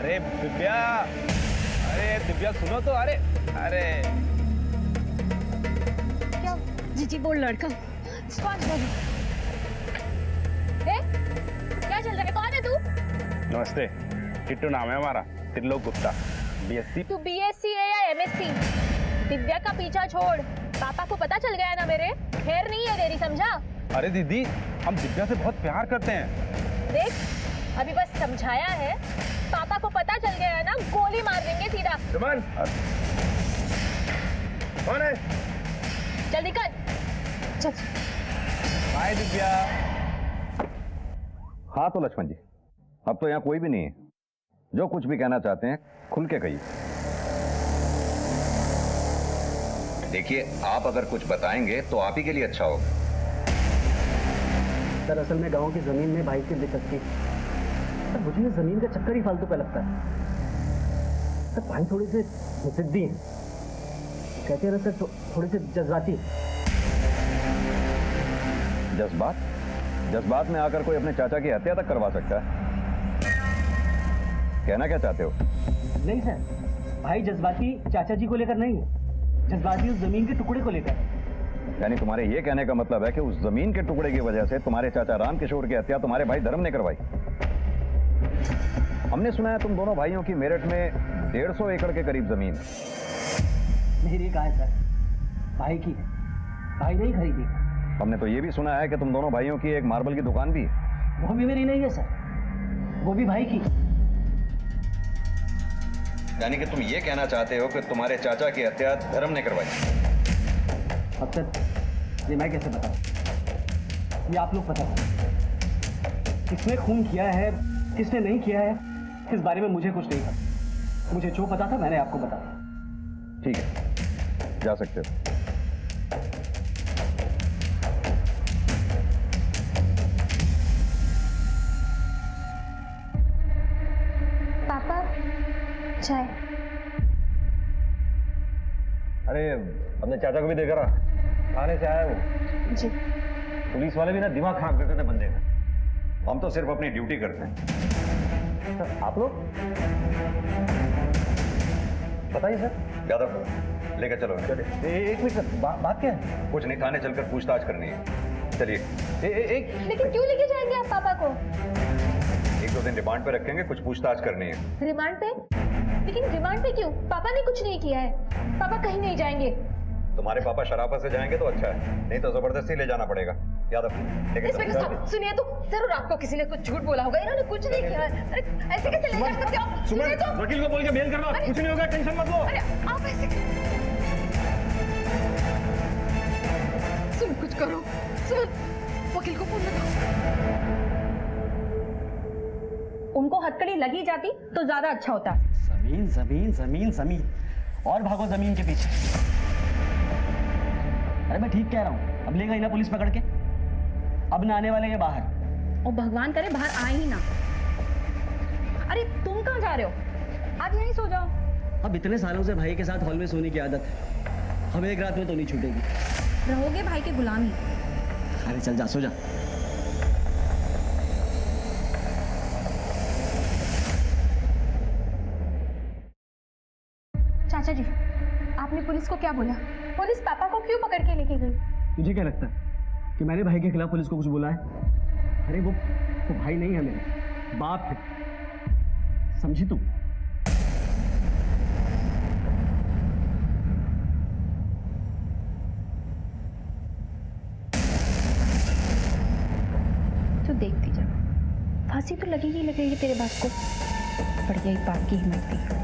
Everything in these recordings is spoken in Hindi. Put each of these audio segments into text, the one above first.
अरे दिव्या, अरे दिव्या सुनो तो। अरे अरे क्या? जी बोल लड़का। स्क्वाश बोलो। क्या चल रहा है? कौन है तू? नमस्ते, किट्टू नाम है हमारा, त्रिलोक गुप्ता। बीएससी। तू बीएससी है या एमएससी? दिव्या का पीछा छोड़, पापा को पता चल गया ना मेरे, खैर नहीं है तेरी, समझा? अरे दीदी, हम दिव्या से बहुत प्यार करते हैं। देख, अभी बस समझाया है, पापा को पता चल गया है ना, गोली मार देंगे सीधा। सुमन, कौन है? जल्दी कर, चल। हाय दिव्या। हाँ तो लक्ष्मण जी, अब तो यहाँ कोई भी नहीं है। जो कुछ भी कहना चाहते हैं खुल के कहिए। देखिए, आप अगर कुछ बताएंगे तो आप ही के लिए अच्छा होगा। सर असल में गांव की जमीन में भाई की दिक्कत थी। सर मुझे ये जमीन का चक्कर ही फालतू का लगता है। सर भाई थोड़ी सी जिद्दी हैं, कहते हैं सर थोड़ी सी जज्बाती। जज्बात में आकर कोई अपने चाचा की हत्या तक करवा सकता है। कहना क्या चाहते हो? नहीं सर, भाई जज्बाती चाचा जी को लेकर नहीं है, जज्बाती उस जमीन के टुकड़े को लेकर। यानी तुम्हारे ये कहने का मतलब है कि उस जमीन के टुकड़े की वजह से तुम्हारे चाचा राम किशोर की हत्या तुम्हारे भाई धर्म ने करवाई। हमने सुना है तुम दोनों भाइयों की मेरठ में 150 एकड़ के करीब जमीन है। मेरी कहा है सर, भाई की है, भाई नहीं खरीदी। हमने तो ये भी सुना है कि तुम दोनों भाइयों की एक मार्बल की दुकान भी है। वो भी मेरी नहीं है सर, वो भी भाई की। यानी कि तुम ये कहना चाहते हो कि तुम्हारे चाचा की हत्या धर्म ने करवाई। अब सर ये मैं कैसे बताऊं, ये आप लोग पता करो। किसने खून किया है, किसने नहीं किया है, इस बारे में मुझे कुछ नहीं पता। मुझे जो पता था मैंने आपको बताया। ठीक है, जा सकते हो। पापा चाय। अरे अपने चाचा को भी देख रहा, थाने से आया वो। जी। पुलिस वाले भी ना दिमाग खराब करते थे बंदे का। हम तो सिर्फ अपनी ड्यूटी करते हैं। सर आप लोग बताइए सर। यादव लेकर चलो। एक मिनट सर, बात क्या है? कुछ नहीं, थाने चलकर पूछताछ करनी है। चलिए। लेकिन क्यों लेके जाएंगे आप पापा को? 1-2 दिन रिमांड पे रखेंगे, कुछ पूछताछ करनी है। रिमांड पे? लेकिन रिमांड पे क्यों? पापा ने कुछ नहीं किया है, पापा कहीं नहीं जाएंगे। तुम्हारे पापा शराफत से जाएंगे तो अच्छा है, नहीं तो जबरदस्ती ले जाना पड़ेगा। यादव इंस्पेक्टर साहब सुनिए तो, जरूर आपको किसी ने कुछ झूठ बोला होगा, इन्होंने कुछ नहीं किया है। अरे ऐसे कैसे ले जा सकते हो आप? सुनिए तो। वकील को बोल के बेल करवा, कुछ नहीं होगा, टेंशन मत लो। अरे आप ऐसे सुन, कुछ करो, सुन, वकील को फोन लगाओ। उनको हथकड़ी लगी जाती तो ज्यादा अच्छा होता। जमीन जमीन जमीन जमीन और भागो जमीन के पीछे। अरे मैं ठीक कह रहा हूं, अब लेगा ही ना पुलिस पकड़ के, अब ना आने वाले ये बाहर। और भगवान करे बाहर आए ही ना। अरे तुम कहाँ जा रहे हो? आज यहीं सो जाओ। अब इतने सालों से भाई के साथ हॉल में सोने की आदत है, अब एक रात में तो नहीं छूटेगी। रहोगे भाई के गुलामी। अरे चल जा, सो जा। चाचा जी, आपने पुलिस को क्या बोला? पुलिस पापा को क्यों पकड़ के लेके गई? तुझे क्या लगता है कि मैंने भाई के खिलाफ पुलिस को कुछ बोला है? अरे वो भाई नहीं है, मेरे बाप है, समझी तू? तो देखती जा, फांसी तो लगेगी लगेगी तेरे बाप को। बढ़िया ही बाप की हिम्मत थी।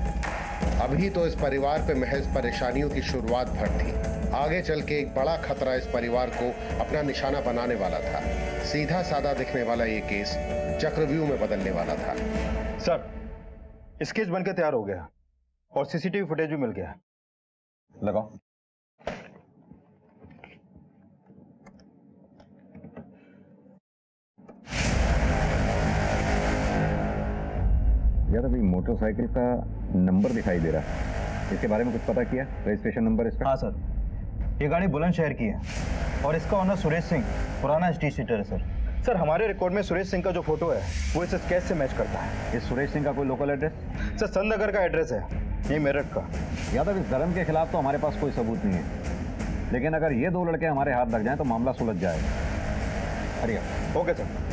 अभी तो इस परिवार पे महज परेशानियों की शुरुआत भर थी, आगे चल के एक बड़ा खतरा इस परिवार को अपना निशाना बनाने वाला था। सीधा साधा दिखने वाला ये केस चक्रव्यूह में बदलने वाला था। सर, स्केच बनकर तैयार हो गया और सीसीटीवी फुटेज भी मिल गया। लगाओ। यार अभी मोटरसाइकिल का नंबर दिखाई दे रहा है, इसके बारे में कुछ पता किया? रजिस्ट्रेशन नंबर इसका? हाँ सर, ये गाड़ी बुलंदशहर की है और इसका ओनर सुरेश सिंह पुराना स्ट्रीट सीटर है सर। सर हमारे रिकॉर्ड में सुरेश सिंह का जो फोटो है वो इस स्केच से मैच करता है। इस सुरेश सिंह का कोई लोकल एड्रेस? सर संतनगर का एड्रेस है, ये मेरठ का। यादव, इस धर्म के खिलाफ तो हमारे पास कोई सबूत नहीं है, लेकिन अगर ये दो लड़के हमारे हाथ लग जाएं तो मामला सुलझ जाएगा। हरिया। Okay sir.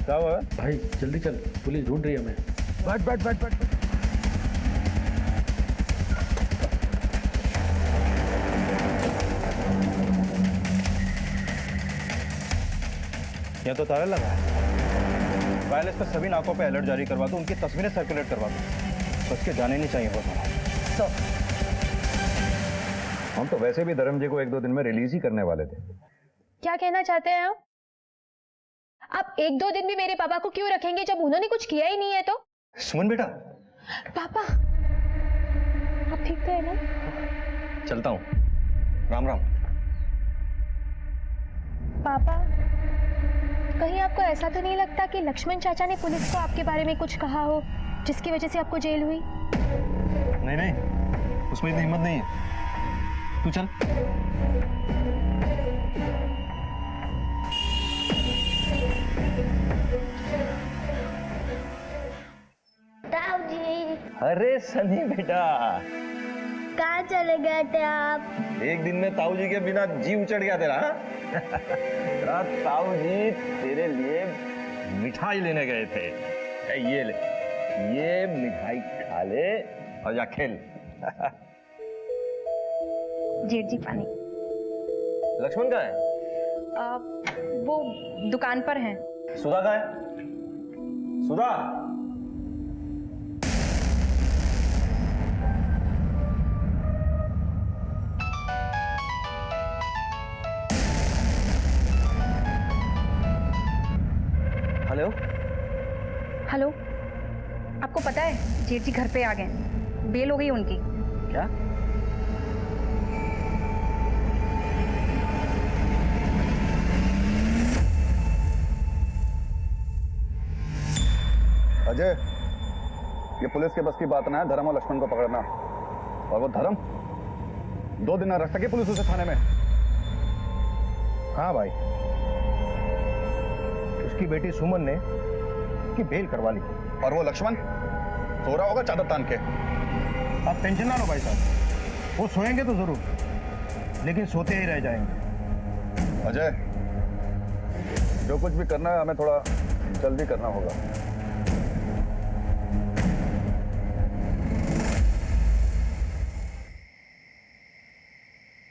क्या हुआ? भाई जल्दी चल, पुलिस ढूंढ रही है हमें। बैठ बैठ बैठ बैठ। यहाँ तो ताला लगा है। वायरलेस पर सभी नाकों पे अलर्ट जारी करवा दो, उनकी तस्वीरें सर्कुलेट करवा दो। बस के जाने नहीं चाहिए बहुत। हम तो वैसे भी धर्म जी को 1-2 दिन में रिलीज ही करने वाले थे। क्या कहना चाहते हैं आप 1-2 दिन भी मेरे पापा को क्यों रखेंगे जब उन्होंने कुछ किया ही नहीं है तो? सुमन बेटा। पापा आप ठीक तो है ना? चलता हूँ, राम राम। पापा कहीं आपको ऐसा तो नहीं लगता कि लक्ष्मण चाचा ने पुलिस को आपके बारे में कुछ कहा हो जिसकी वजह से आपको जेल हुई? नहीं नहीं, उसमें इतनी हिम्मत नहीं है। तू चल। अरे सनी बेटा, कहाँ चले गए थे आप? एक दिन में ताऊ जी के बिना जी उचड़ गया तेरा। तेरा ताऊ जी तेरे लिए मिठाई लेने गए थे। ये ले, ये मिठाई खा ले और जा खेल। जेठ जी पानी। लक्ष्मण कहाँ है? वो दुकान पर हैं। सुधा कहाँ है? सुधा। हेलो। हेलो, आपको पता है जेठ जी घर पे आ गए, बेल हो गई उनकी। क्या? अजय, ये पुलिस के बस की बात ना है धर्म और लक्ष्मण को पकड़ना। और वो धर्म 2 दिन ना रख सके पुलिस उसे थाने में। हाँ भाई, उसकी बेटी सुमन ने उसकी बेल करवा ली। और वो लक्ष्मण सो रहा होगा चादर तान के। आप टेंशन ना लो भाई साहब, वो सोएंगे तो जरूर, लेकिन सोते ही रह जाएंगे। अजय, जो कुछ भी करना है हमें थोड़ा जल्दी करना होगा।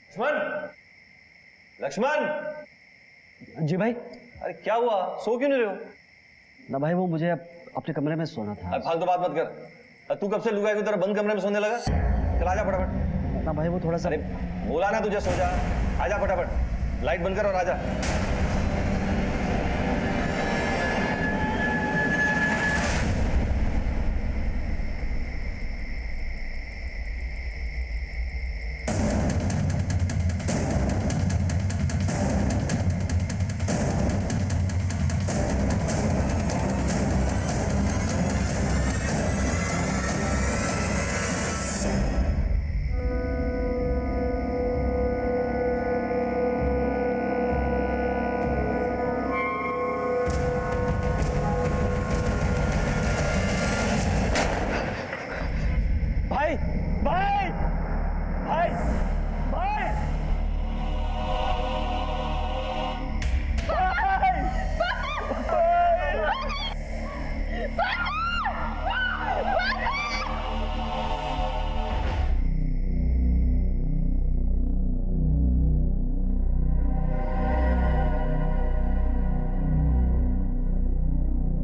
लक्ष्मण, लक्ष्मण। जी भाई। अरे क्या हुआ, सो क्यों नहीं रहे हो? ना भाई, वो मुझे अपने कमरे में सोना था। अरे फालतू बात मत कर। तू कब से लुगाई की तरह बंद कमरे में सोने लगा? चल आजा फटाफट। ना भाई, वो थोड़ा सा। अरे बोला ना तुझे सो जा। आजा फटाफट, लाइट बंद कर और आजा।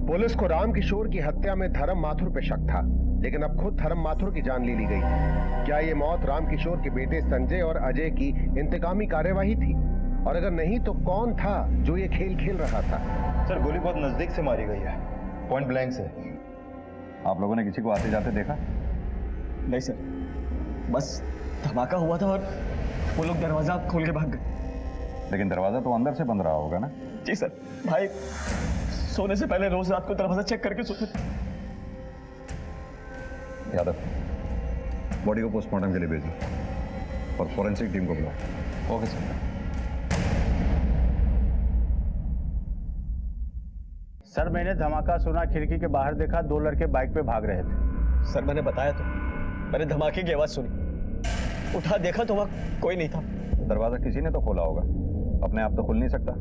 पुलिस को राम किशोर की हत्या में धर्म माथुर पे शक था, लेकिन अब खुद धर्म माथुर की जान ले ली गई। क्या ये मौत राम किशोर के बेटे संजय और अजय की इंतकामी कार्यवाही थी? और अगर नहीं तो कौन था जो ये खेल खेल रहा था? सर गोली बहुत नजदीक से मारी गई है, पॉइंट ब्लैंक से। आप लोगों ने किसी को आते जाते देखा? नहीं सर, बस धमाका हुआ था और वो लोग दरवाजा खोल के भाग गए। लेकिन दरवाजा तो अंदर से बंद रहा होगा ना? जी सर, भाई सोने से पहले रोज रात को दरवाजा चेक करके सोते थे। यादव, बॉडी को पोस्टमार्टम के लिए भेजो और फॉरेंसिक टीम को बुलाओ। Okay sir. सर मैंने धमाका सुना, खिड़की के बाहर देखा, 2 लड़के बाइक पे भाग रहे थे। सर मैंने बताया तो, मैंने धमाके की आवाज सुनी, उठा देखा तो वहां कोई नहीं था। दरवाजा किसी ने तो खोला होगा, अपने आप तो खुल नहीं सकता।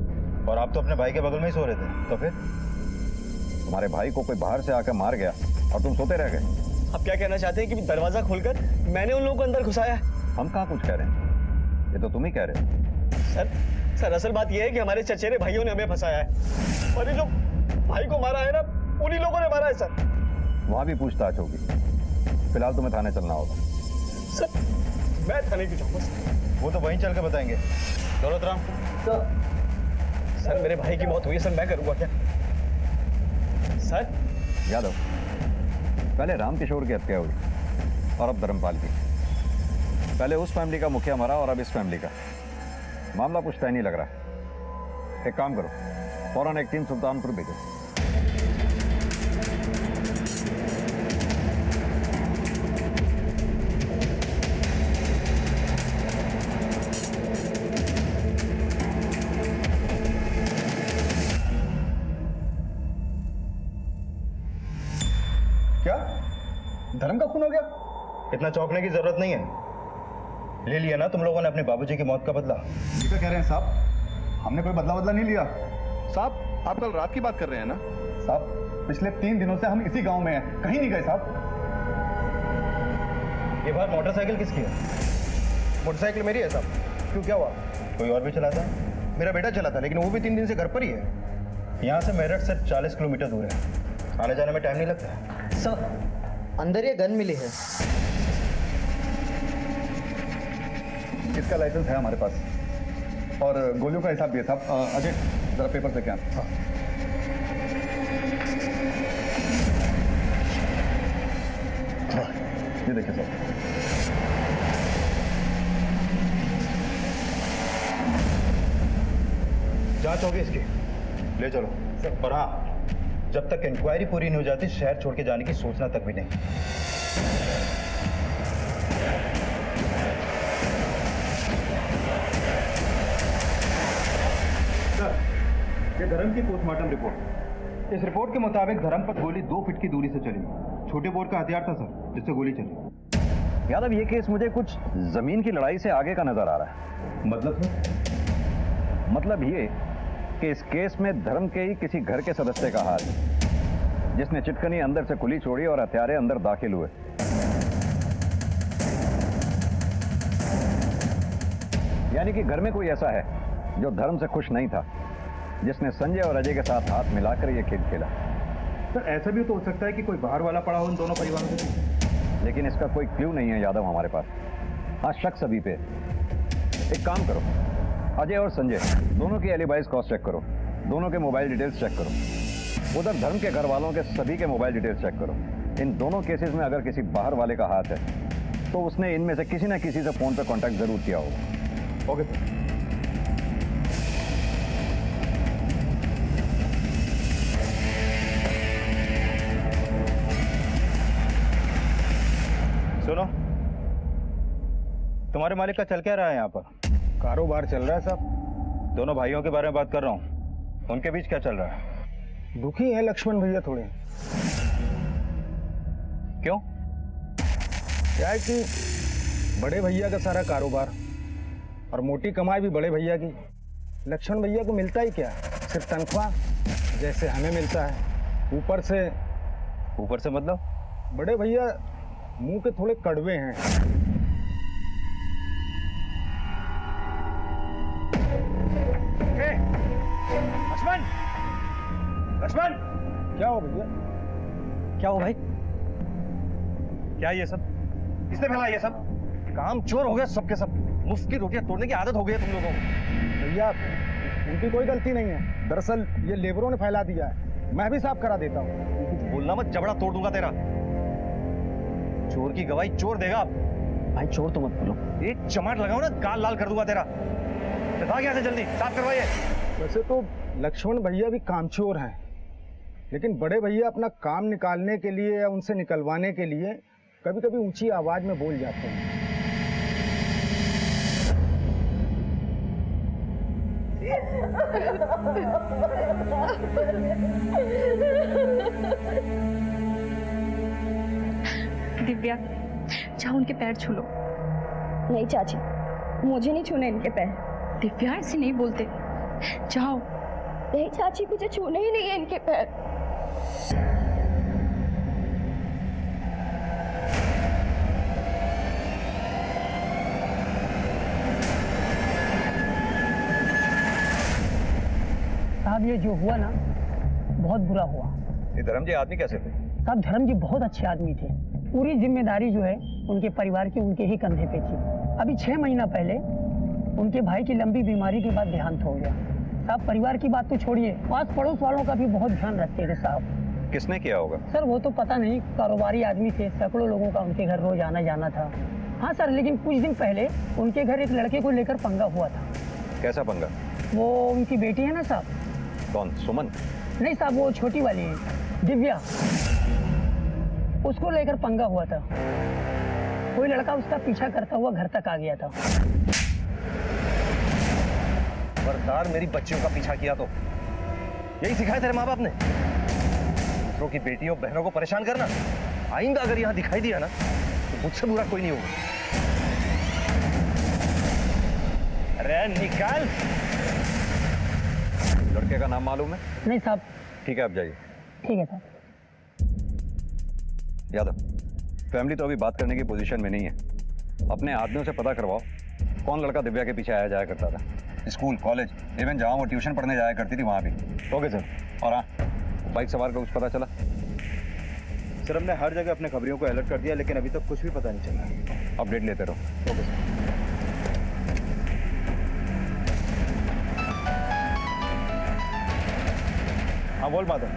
और आप तो अपने भाई के बगल में ही सो रहे थे, तो फिर? तुम्हारे भाई को कोई बाहर से आकर मार गया और तुम सोते रह गए। आप क्या कहना चाहते हैं कि दरवाजा खोलकर मैंने उन लोगों को अंदर घुसाया? हम कहाँ कुछ कह रहे हैं, ये तो तुम ही कह रहे हो। सर असल बात यह है कि हमारे चचेरे भाइयों ने हमें फंसाया है और ये जो भाई को मारा है ना, उन्हीं लोगों ने मारा है सर। वहां भी पूछताछ होगी, फिलहाल तुम्हें थाने चलना होगा। सर मैं थाने क्यों जाऊंगा? वो तो वहीं चल के बताएंगे। दौलतराम, सर मेरे भाई की मौत हुई है सर, मैं करूंगा क्या? सर यादव, पहले रामकिशोर की हत्या हुई और अब धर्मपाल की। पहले उस फैमिली का मुखिया मरा और अब इस फैमिली का। मामला कुछ तय नहीं लग रहा। एक काम करो, फौरन एक टीम सुल्तानपुर भेजो। क्या धर्म का खून हो गया? इतना चौंकने की जरूरत नहीं है। ले लिया ना तुम लोगों ने अपने बाबूजी की मौत का बदला। ये क्या कह रहे हैं साहब? हमने कोई बदला नहीं लिया। साहब आप कल रात की बात कर रहे हैं ना? साहब पिछले 3 दिनों से हम इसी गांव में हैं, कहीं नहीं गए साहब। ये बार मोटरसाइकिल किसकी है? मोटरसाइकिल मेरी है साहब। क्यों, क्या हुआ? कोई और भी चलाता? मेरा बेटा चला था, लेकिन वो भी 3 दिन से घर पर ही है। यहाँ से मेरठ से 40 किलोमीटर दूर है, आने जाने में टाइम नहीं लगता। सर अंदर ये गन मिली है। इसका लाइसेंस है हमारे पास और गोलियों का हिसाब भी है साहब। अजय जरा पेपर से क्या? ये देखिए साहब। जांच होगी इसकी, ले चलो। और हाँ, जब तक इंक्वायरी पूरी नहीं हो जाती शहर छोड़ के जाने की सोचना तक भी नहीं। ये धर्म की पोस्टमार्टम रिपोर्ट। इस रिपोर्ट के मुताबिक धर्म पर गोली 2 फीट की दूरी से चली। छोटे बोर का हथियार था सर, जिससे गोली चली। यादव, ये केस मुझे कुछ जमीन की लड़ाई से आगे का नजर आ रहा है। मतलब सर? मतलब ये कि इस केस में धर्म के ही किसी घर के सदस्य का हाथ है, जिसने चिटकनी अंदर से खुली छोड़ी और हथियारे अंदर दाखिल हुए। यानी कि घर में कोई ऐसा है जो धर्म से खुश नहीं था, जिसने संजय और अजय के साथ हाथ मिलाकर यह खेल खेला। सर ऐसा भी तो हो सकता है कि कोई बाहर वाला पड़ा हो इन दोनों परिवारों के बीच। लेकिन इसका कोई क्लू नहीं है यादव हमारे पास। हाँ, शक सभी पे। एक काम करो, अजय और संजय दोनों की एलिबाइज क्रॉस चेक करो, दोनों के मोबाइल डिटेल्स चेक करो, उधर धर्म के घर वालों के सभी के मोबाइल डिटेल्स चेक करो। इन दोनों केसेस में अगर किसी बाहर वाले का हाथ है तो उसने इनमें से किसी न किसी से फोन पर कांटेक्ट जरूर किया होगा। Okay sir. सुनो, तुम्हारे मालिक का चल क्या रहा है यहाँ पर? कारोबार चल रहा है साहब। दोनों भाइयों के बारे में बात कर रहा हूँ, उनके बीच क्या चल रहा है? दुखी है लक्ष्मण भैया थोड़े। क्यों? क्या है कि बड़े भैया का सारा कारोबार और मोटी कमाई भी बड़े भैया की। लक्ष्मण भैया को मिलता ही क्या, सिर्फ तनख्वाह जैसे हमें मिलता है। ऊपर से मतलब? बड़े भैया मुंह के थोड़े कड़वे हैं। लक्ष्मण! लक्ष्मण! क्या हो भैया? क्या हो भाई? क्या ये सब? किसने फैला ये सब? काम चोर हो गया सबके सब। मुफ्त की रोटियां तोड़ने की आदत हो गई है तुम लोगों को। भैया उनकी कोई गलती नहीं है, दरअसल ये लेबरों ने फैला दिया है। मैं भी साफ करा देता हूँ। कुछ बोलना मत, जबड़ा तोड़ दूंगा तेरा। चोर की गवाही चोर देगा। भाई चोर तो मत बोलो। एक चमाट लगाओ ना, गाल लाल कर दूंगा तेरा। भाग यहाँ से जल्दी, साफ करवाइए। वैसे तो लक्ष्मण भैया भी कामचोर हैं, लेकिन बड़े भैया अपना काम निकालने के लिए या उनसे निकलवाने के लिए कभी कभी ऊंची आवाज में बोल जाते हैं। दिव्या, जाओ उनके पैर छू लो। नहीं चाची, मुझे नहीं छूने इनके पैर। दिव्या, ऐसे नहीं बोलते, जाओ। नहीं चाची, मुझे छूने ही नहीं है इनके पैर। साहब ये जो हुआ ना बहुत बुरा हुआ। ये धर्म जी आदमी कैसे थे? साहब धर्म जी बहुत अच्छे आदमी थे। पूरी जिम्मेदारी जो है उनके परिवार की उनके ही कंधे पे थी। अभी 6 महीना पहले उनके भाई की लंबी बीमारी के बाद देहांत हो गया। साहब परिवार की बात तो छोड़िए, पास पड़ोस वालों का भी बहुत ध्यान रखते थे साहब। किसने किया होगा? सर वो तो पता नहीं, कारोबारी आदमी थे, सैकड़ों लोगों का उनके घर रोज आना जाना था। हाँ सर, लेकिन कुछ दिन पहले उनके घर एक लड़के को लेकर पंगा हुआ था। कैसा पंगा? वो उनकी बेटी है ना साहब। कौन, सुमन? नहीं साहब, वो छोटी वाली है, दिव्या, उसको लेकर पंगा हुआ था। कोई लड़का उसका पीछा करता हुआ घर तक आ गया था। खबरदार मेरी बच्चियों का पीछा किया तो यही सिखाया तेरे माँ बाप ने, दूसरों की बेटियों बहनों को परेशान करना। आइंदा अगर यहाँ दिखाई दिया ना तो मुझसे बुरा कोई नहीं होगा। अरे निकाल। लड़के का नाम मालूम है? नहीं साहब। ठीक है, आप जाइए। ठीक है साहब। यादव, फैमिली तो अभी बात करने की पोजीशन में नहीं है। अपने आदमियों से पता करवाओ कौन लड़का दिव्या के पीछे आया जाया करता था। स्कूल, कॉलेज, इवन जहाँ वो ट्यूशन पढ़ने जाया करती थी वहाँ भी। Okay sir. और हाँ, बाइक सवार का कुछ पता चला? सर हमने हर जगह अपने खबरियों को अलर्ट कर दिया, लेकिन अभी तक कुछ भी पता नहीं चला। अपडेट लेते रहो। Okay sir. हाँ बोल माधव।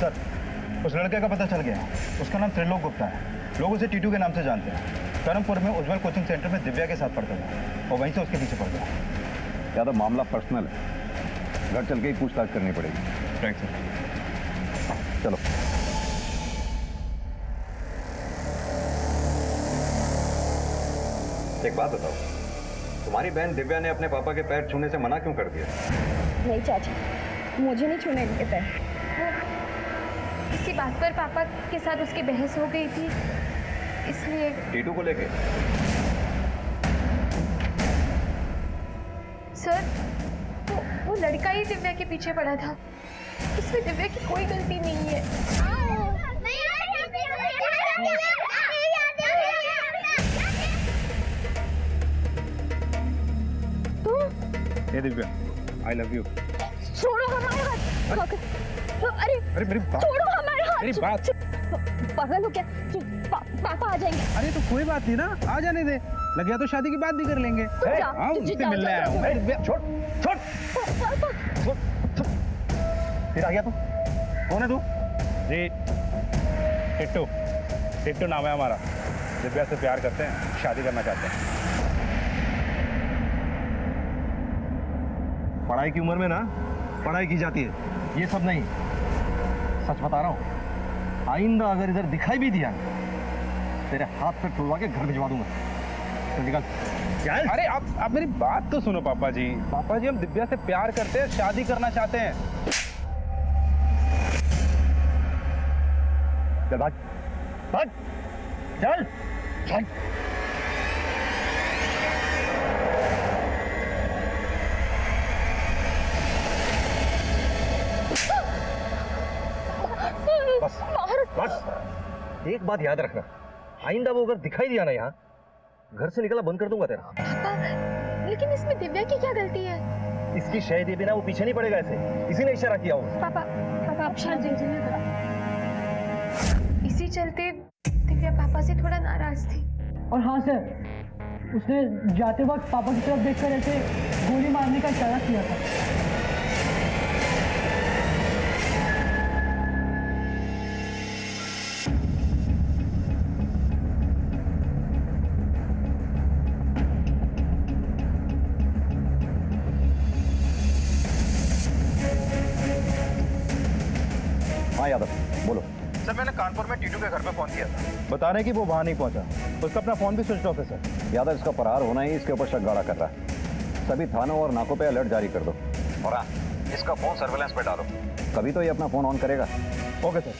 सर उस लड़के का पता चल गया। उसका नाम त्रिलोक गुप्ता है। लोग उसे टीटू के नाम से जानते हैं। करमपुर में उज्जवल कोचिंग सेंटर में दिव्या के साथ पढ़ता था और वहीं से उसके पीछे पड़ गया। यादव, मामला पर्सनल है, घर चल के ही पूछताछ करनी पड़ेगी। Right sir. चलो। एक बात बताओ, तुम्हारी बहन दिव्या ने अपने पापा के पैर छूने से मना क्यों कर दिया? नहीं चाची, मुझे नहीं छूने इनके पैर। इसी बात पर पापा के साथ उसकी बहस हो गई थी, इसलिए। टीटू को लेके? सर वो लड़का ही दिव्या के पीछे पड़ा था। इसमें दिव्या की कोई गलती नहीं है। हे दिव्या, आई लव यू। छोड़ो हमारे हाथ। अरे अरे मेरी बात, छोड़ो हमारे हाथ। मेरी बात। पागल हो क्या? पापा आ जाएंगे। अरे तो कोई बात नहीं ना, आ जाने दे। लग गया तो शादी की बात भी कर लेंगे। हाँ, उनसे मिलने आया हूँ। छोड़ छोड़ छोड़। फिर आ गया तू? कौन है तू? जी टिट्टू। टिट्टू नाम है हमारा। दिव्या से प्यार करते हैं, शादी करना चाहते हैं। पढ़ाई की उम्र में ना पढ़ाई की जाती है, ये सब नहीं। सच बता रहा हूँ, आइंदा अगर इधर दिखाई भी दिया तेरे हाथ पे टुलवा के घर भिजवा दूंगा। तो निकल। अरे आप मेरी बात तो सुनो पापा जी। पापा जी, हम दिव्या से प्यार करते हैं, शादी करना चाहते हैं। चल भाग भाग, चल चल। बस बस, एक बात याद रखना, आइंदा वो अगर दिखाई दिया ना यहाँ, घर से निकला बंद कर दूंगा तेरा। पापा, लेकिन इसमें दिव्या की क्या गलती है? इसकी शहद ये बिना वो पीछे नहीं पड़ेगा ऐसे, इसी ने इशारा किया होगा। पापा आप शांत रहिए। इसी चलते दिव्या पापा से थोड़ा नाराज थी। और हाँ सर, उसने जाते वक्त पापा की तरफ देखकर ऐसे गोली मारने का इशारा किया था। हाँ यादव, बोलो। सर मैंने कानपुर में टीटू के घर पे फोन किया था, बता रहे कि वो वहां नहीं पहुंचा, उसका अपना फोन भी स्विच ऑफ है सर। यादव, इसका फरार होना ही इसके ऊपर शक गाढ़ा कर रहा है। सभी थानों और नाकों पे अलर्ट जारी कर दो, और हाँ, इसका फोन सर्विलांस पे डालो, कभी तो ये अपना फोन ऑन करेगा। Okay sir.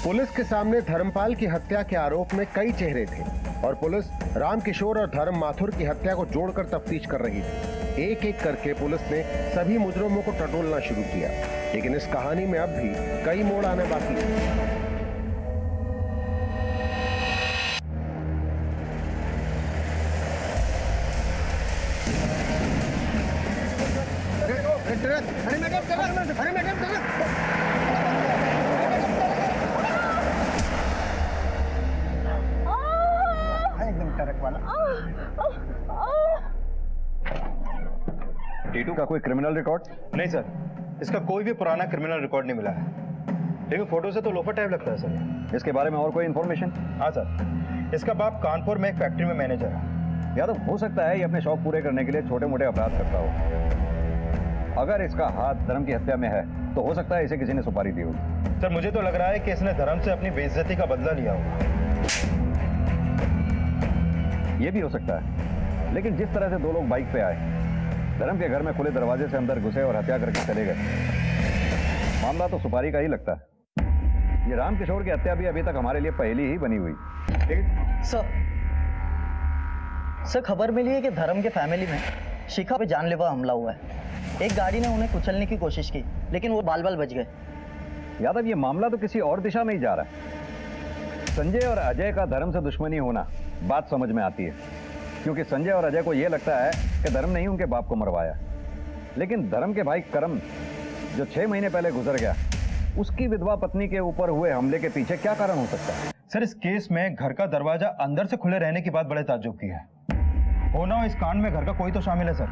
पुलिस के सामने धर्मपाल की हत्या के आरोप में कई चेहरे थे और पुलिस रामकिशोर और धर्म माथुर की हत्या को जोड़कर तफ्तीश कर रही थी। एक एक करके पुलिस ने सभी मुजरिमों को टटोलना शुरू किया, लेकिन इस कहानी में अब भी कई मोड़ आने बाकी हैं। एकदम टरक वाला। टीटू का कोई क्रिमिनल रिकॉर्ड? नहीं सर, इसका कोई भी पुराना क्रिमिनल रिकॉर्ड नहीं मिला है, लेकिन फोटो से तो लोफर टाइप लगता है सर। इसके बारे में और कोई इन्फॉर्मेशन? हाँ सर, इसका बाप कानपुर में एक फैक्ट्री में मैनेजर है। यादव, हो सकता है ये अपने शौक पूरे करने के लिए छोटे मोटे अपराध करता हो। अगर इसका हाथ धर्म की हत्या में है तो हो सकता है इसे किसी ने सुपारी दी होगी। सर मुझे तो लग रहा है कि इसने धर्म से अपनी बेइज्जती का बदला लिया होगा। ये भी हो सकता है, लेकिन जिस तरह से दो लोग बाइक पे आए, धर्म के घर में खुले दरवाजे से अंदर घुसे और हत्या करके चले गए, मामला तो सुपारी का ही लगता है। ये रामकिशोर की हत्या भी अभी तक हमारे लिए पहली ही बनी हुई। सर खबर मिली है कि धर्म के फैमिली में शिखा पे जानलेवा हमला हुआ है। एक गाड़ी ने उन्हें कुचलने की कोशिश की, लेकिन वो बाल बाल बच गए। यादव, ये मामला तो किसी और दिशा में ही जा रहा है। संजय और अजय का धर्म से दुश्मनी होना बात समझ में आती है, क्योंकि संजय और अजय को यह लगता है कि धर्म ने ही उनके बाप को मरवाया, लेकिन धर्म के भाई करम जो 6 महीने पहले गुजर गया, उसकी विधवा पत्नी के ऊपर हुए हमले के पीछे क्या कारण हो सकता है? सर इस केस में घर का दरवाजा अंदर से खुले रहने की बात बड़े ताज्जुब की है। होना हो इस कांड में घर का कोई तो शामिल है सर,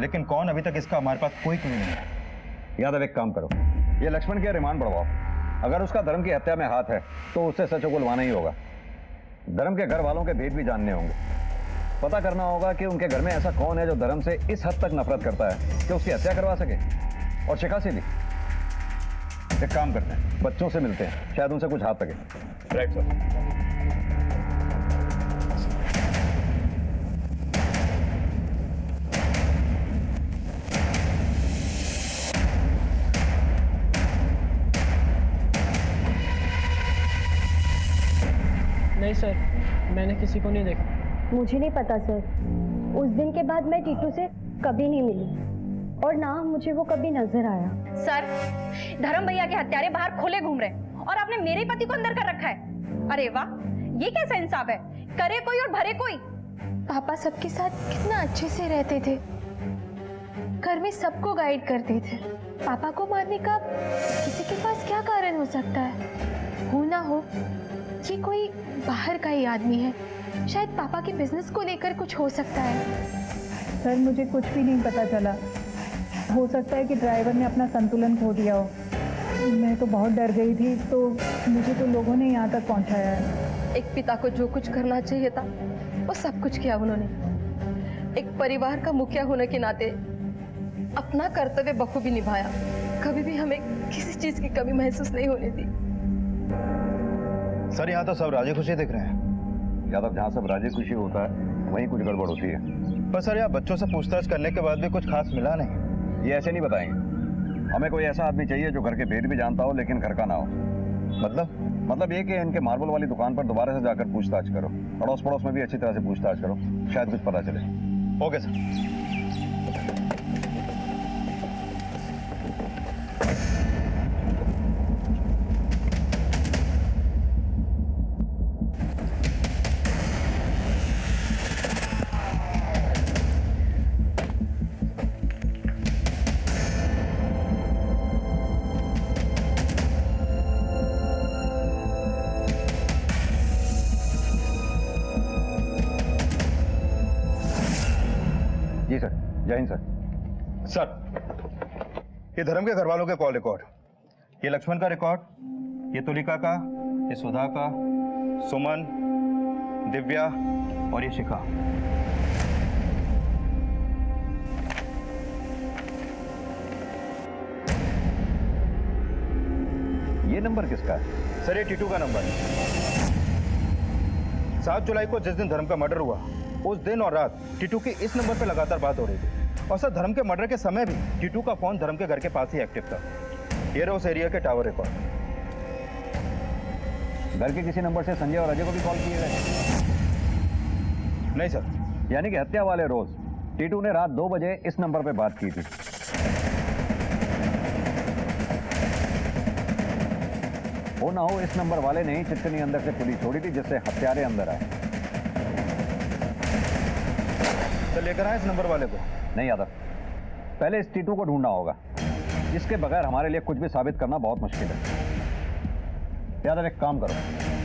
लेकिन कौन अभी तक इसका हमारे पास कोई क्लू नहीं है। यादव, एक काम करो, ये लक्ष्मण के रिमांड बढ़वाओ। अगर उसका धर्म की हत्या में हाथ है तो उससे सच उगलवाना ही होगा। धर्म के घर वालों के भेद भी जानने होंगे। पता करना होगा कि उनके घर में ऐसा कौन है जो धर्म से इस हद तक नफरत करता है कि उसकी हत्या करवा सके, और शिखा से भी। एक काम करते हैं, बच्चों से मिलते हैं, शायद उनसे कुछ हाथ लगे। Right sir. नहीं सर, मैंने किसी को नहीं देखा। मुझे नहीं पता सर। उस दिन के बाद मैं टीटू से कभी नहीं मिली और ना मुझे वो कभी नजर आया। सर, धर्म भैया के हत्यारे बाहर खुले घूम रहे और आपने मेरे पति को अंदर कर रखा है। अरे वाह, ये कैसा इंसाफ है? करे कोई और भरे कोई। पापा सबके साथ कितना अच्छे से रहते थे, घर में सबको गाइड करते थे। पापा को मारने का किसी के पास क्या कारण हो सकता है? हो ना हो ये कोई बाहर का ही आदमी है, शायद पापा के बिजनेस को लेकर कुछ हो सकता है। सर मुझे कुछ भी नहीं पता चला। हो सकता है कि ड्राइवर ने अपना संतुलन खो दिया हो। मैं तो बहुत डर गई थी, तो मुझे तो लोगों ने यहाँ तक पहुँचाया है। एक पिता को जो कुछ करना चाहिए था वो सब कुछ किया उन्होंने। एक परिवार का मुखिया होने के नाते अपना कर्तव्य बखूबी निभाया। कभी भी हमें किसी चीज की कमी महसूस नहीं होने दी। सर यहाँ तो सब राजी खुशी दिख रहे हैं। यादव, जहाँ सब राजी खुशी होता है वहीं कुछ गड़बड़ होती है। पर सर यहाँ बच्चों से पूछताछ करने के बाद भी कुछ खास मिला नहीं। ये ऐसे नहीं बताएंगे। हमें कोई ऐसा आदमी चाहिए जो घर के भेद भी जानता हो लेकिन घर का ना हो। मतलब ये कि इनके मार्बल वाली दुकान पर दोबारा से जाकर पूछताछ करो, अड़ोस पड़ोस में भी अच्छी तरह से पूछताछ करो, शायद कुछ पता चले। Okay sir. जय हिंद सर। सर, ये धर्म के घर वालों के कॉल रिकॉर्ड, ये लक्ष्मण का रिकॉर्ड, ये तुलिका का, ये सुधा का, सुमन, दिव्या और ये शिखा। ये नंबर किसका है? सर, ये टीटू का नंबर है। 7 जुलाई को जिस दिन धर्म का मर्डर हुआ, उस दिन और रात टीटू की इस नंबर पे लगातार बात हो रही थी। और सर, धर्म के मर्डर के समय भी टीटू का फोन धर्म के घर के पास ही एक्टिव था। ये रहे उस एरिया के टावर रिकॉर्ड। घर के किसी नंबर से संजय और अजय को भी कॉल किए गए? नहीं सर। यानी कि हत्या वाले रोज टीटू ने रात 2 बजे इस नंबर पे बात की थी। हो ना हो इस नंबर वाले ने ही चिटकनी अंदर से खुली छोड़ी थी, जिससे हत्यारे अंदर आए। तो लेकर आए इस नंबर वाले को? नहीं यादव, पहले इस टीटू को ढूंढना होगा। इसके बगैर हमारे लिए कुछ भी साबित करना बहुत मुश्किल है। यादव, एक काम करो,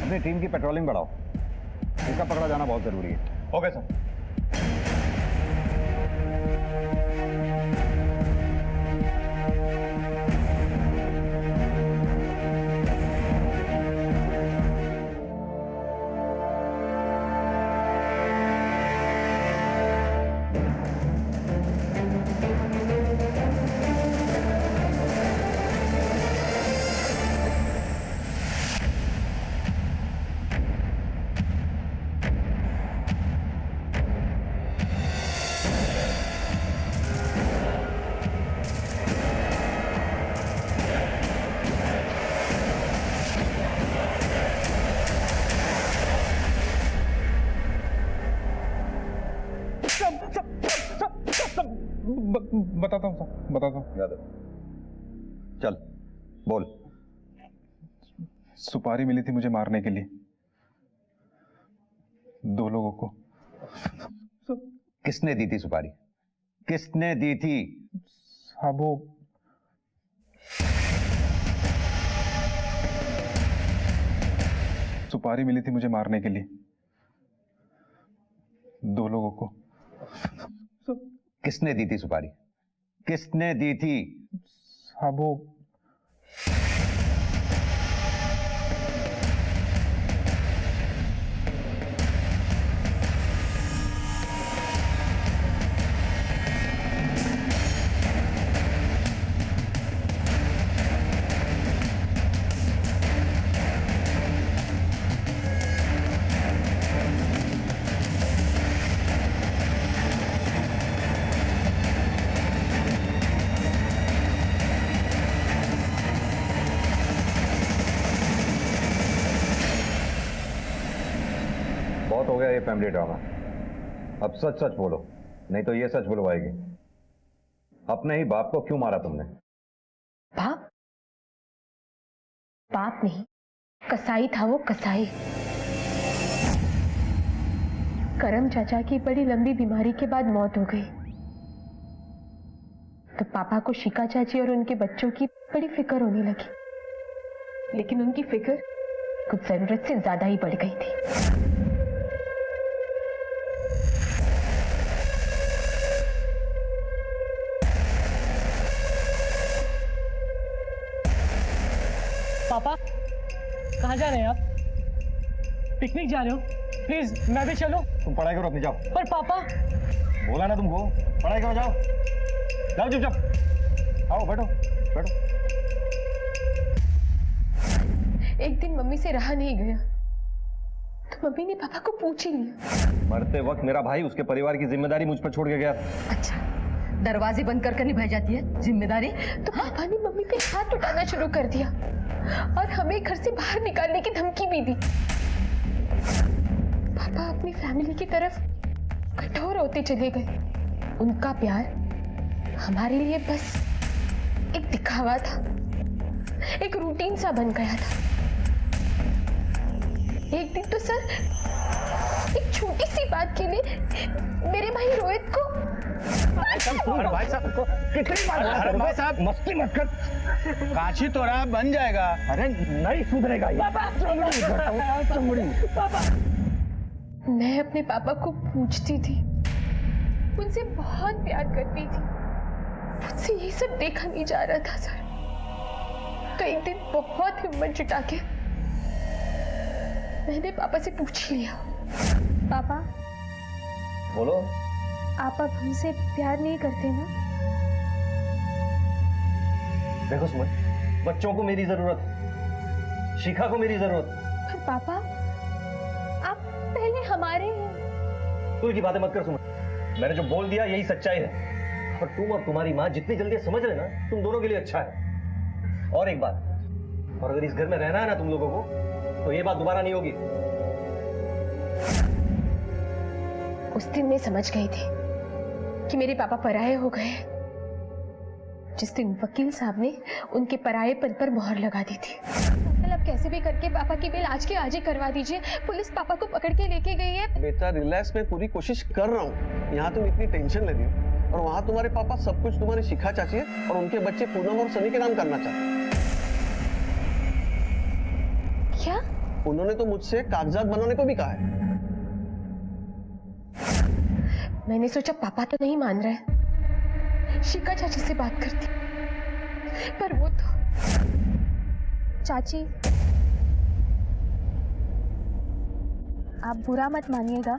अपनी टीम की पेट्रोलिंग बढ़ाओ। इसका पकड़ा जाना बहुत जरूरी है। Okay sir. बताता हूँ यादव, चल बोल। सुपारी मिली थी मुझे मारने के लिए, 2 लोगों को। किसने दी थी सुपारी? किसने दी थी? साहब, वो सुपारी मिली थी मुझे मारने के लिए, 2 लोगों को। किसने दी थी सुपारी? किसने दी थी? साहब, वो बहुत हो गया ये फैमिली ड्रामा। अब सच सच बोलो, नहीं तो ये सच बुलवाएगी। अपने ही बाप को क्यों मारा तुमने? बाप? बाप नहीं, कसाई था वो, कसाई। करम चाचा की बड़ी लंबी बीमारी के बाद मौत हो गई, तो पापा को शिका चाची और उनके बच्चों की बड़ी फिक्र होने लगी। लेकिन उनकी फिक्र कुछ जरूरत से ज्यादा ही बढ़ गई थी। पापा, कहाँ जा रहे हैं आप? पिकनिक जा रहे हो? प्लीज मैं भी चलूं? तुम पढ़ाई करो अपनी, जाओ। पर पापा, बोला ना तुमको, पढ़ाई करो, जाओ जाओ चुपचाप। आओ बैठो बैठो। एक दिन मम्मी से रहा नहीं गया, तो मम्मी ने पापा को पूछ ही लिया। मरते वक्त मेरा भाई उसके परिवार की जिम्मेदारी मुझ पर छोड़ के गया। अच्छा, दरवाजे बंद कर निभाई जाती है जिम्मेदारी? तो पापा ने मम्मी पे हाथ उठाना शुरू कर दिया और हमें घर से बाहर निकालने की धमकी भी दी। पापा अपनी फैमिली की तरफ कठोर होते चले गए। उनका प्यार हमारे लिए बस एक दिखावा था, एक रूटीन सा बन गया था। एक दिन तो सर, एक छोटी सी बात के लिए मेरे भाई रोहित को भाई साहब कितनी बार भाई साहब मस्ती मत कर। काशी तो रहा बन जाएगा। अरे नहीं सुधरेगा ये। पापा, मैं अपने पापा को पूछती थी उनसे बहुत प्यार करती थी। मुझसे ये सब देखा नहीं जा रहा था सर। कई दिन बहुत हिम्मत जुटा के मैंने पापा से पूछ लिया, पापा बोलो। आप अब हमसे प्यार नहीं करते ना? देखो सुमन, बच्चों को मेरी जरूरत, शिखा को मेरी जरूरत। पर पापा आप पहले हमारे हैं। तू की बातें मत कर सुमन, मैंने जो बोल दिया यही सच्चाई है। और तुम और तुम्हारी माँ जितनी जल्दी समझ लेना, तुम दोनों के लिए अच्छा है। और एक बात, और अगर इस घर में रहना है ना तुम लोगों को, तो ये बात दोबारा नहीं होगी। उस दिन मैं समझ गई थी कि मेरे पापा पराये हो गए, जिस दिन वकील साहब ने उनके परायेपन पर मोहर लगा दी थी। अंकल, अब कैसे भी करके पापा की बेल आज के आज ही करवा दीजिए। पुलिस पापा को पकड़ के लेके गई है। बेटा रिलैक्स, मैं पूरी कोशिश कर रहा हूँ। यहाँ तुम इतनी टेंशन ले रही हो और वहाँ तुम्हारे पापा सब कुछ तुम्हारी शिखा चाची है और उनके बच्चे पूनम और सनी के नाम करना चाहते हैं। क्या? उन्होंने तो मुझसे कागजात बनाने को भी कहा है। मैंने सोचा पापा तो नहीं मान रहे, शिखा चाची से बात करती, पर वो तो चाची, आप बुरा मत मानिएगा,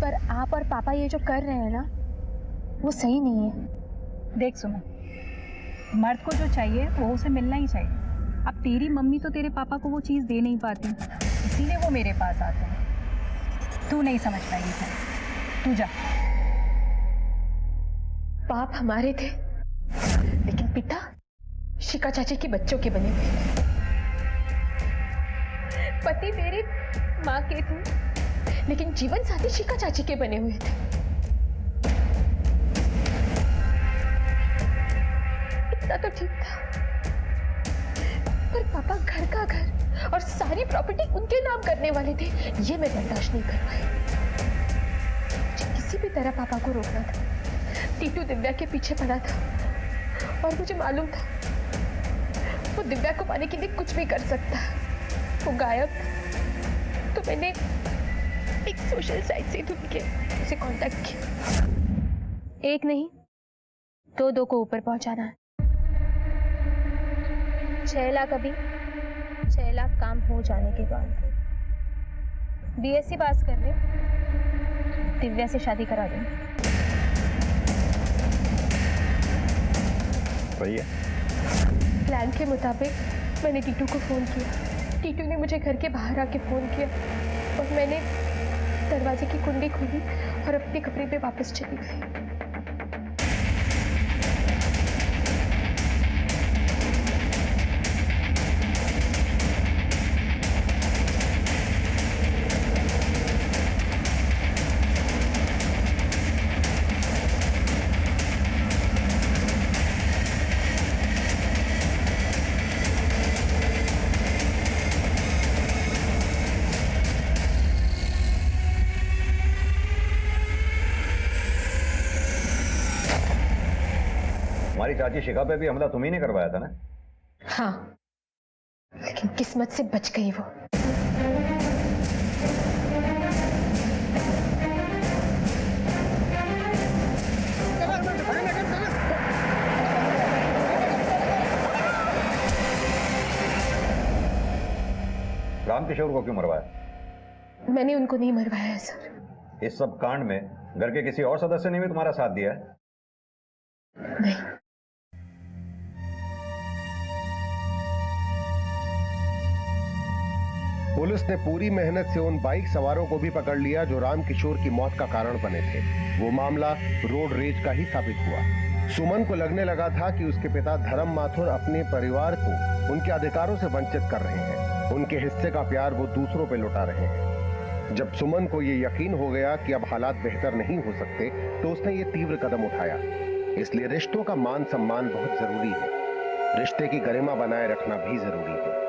पर आप और पापा ये जो कर रहे हैं ना, वो सही नहीं है। देख सुनो, मर्द को जो चाहिए वो उसे मिलना ही चाहिए। अब तेरी मम्मी तो तेरे पापा को वो चीज़ दे नहीं पाती, इसीलिए वो मेरे पास आते हैं। तू नहीं समझ पाएगी सर, तू जा। बाप हमारे थे, लेकिन पिता शिखा चाची के बच्चों के बने हुए थे। पति मेरे माँ के थे, लेकिन जीवन साथी शिखा चाची के बने हुए थे। इतना तो ठीक था, पर पापा घर का घर और सारी प्रॉपर्टी उनके नाम करने वाले थे। ये मैं बर्दाश्त नहीं कर पाई। मुझे किसी भी तरह पापा को रोकना था। टीटू दिव्या के पीछे पड़ा था और मुझे मालूम था वो दिव्या को पाने के लिए कुछ भी कर सकता है। वो गायब था, तो मैंने एक सोशल साइट से ढूंढ के उसे कांटेक्ट किया। एक नहीं, दो को ऊपर पहुंचाना है। 6 लाख अभी, 6 लाख काम हो जाने के बाद। बीएससी पास कर ले, दिव्या से शादी करा दें। भैया, प्लान के मुताबिक मैंने टीटू को फोन किया। टीटू ने मुझे घर के बाहर आके फोन किया और मैंने दरवाजे की कुंडी खोली और अपने कमरे में वापस चली गई। हमारी चाची शिखा पे भी हमला तुम्ही ने करवाया था ना? हाँ, लेकिन किस्मत से बच गई वो। रामकिशोर को क्यों मरवाया? मैंने उनको नहीं मरवाया है सर। इस सब कांड में घर के किसी और सदस्य ने भी तुम्हारा साथ दिया है? नहीं। पुलिस ने पूरी मेहनत से उन बाइक सवारों को भी पकड़ लिया जो रामकिशोर की मौत का कारण बने थे। वो मामला रोड रेज का ही साबित हुआ। सुमन को लगने लगा था कि उसके पिता धर्म माथुर अपने परिवार को उनके अधिकारों से वंचित कर रहे हैं। उनके हिस्से का प्यार वो दूसरों पे लुटा रहे हैं। जब सुमन को ये यकीन हो गया कि अब हालात बेहतर नहीं हो सकते, तो उसने ये तीव्र कदम उठाया। इसलिए रिश्तों का मान सम्मान बहुत जरूरी है। रिश्ते की गरिमा बनाए रखना भी जरूरी है।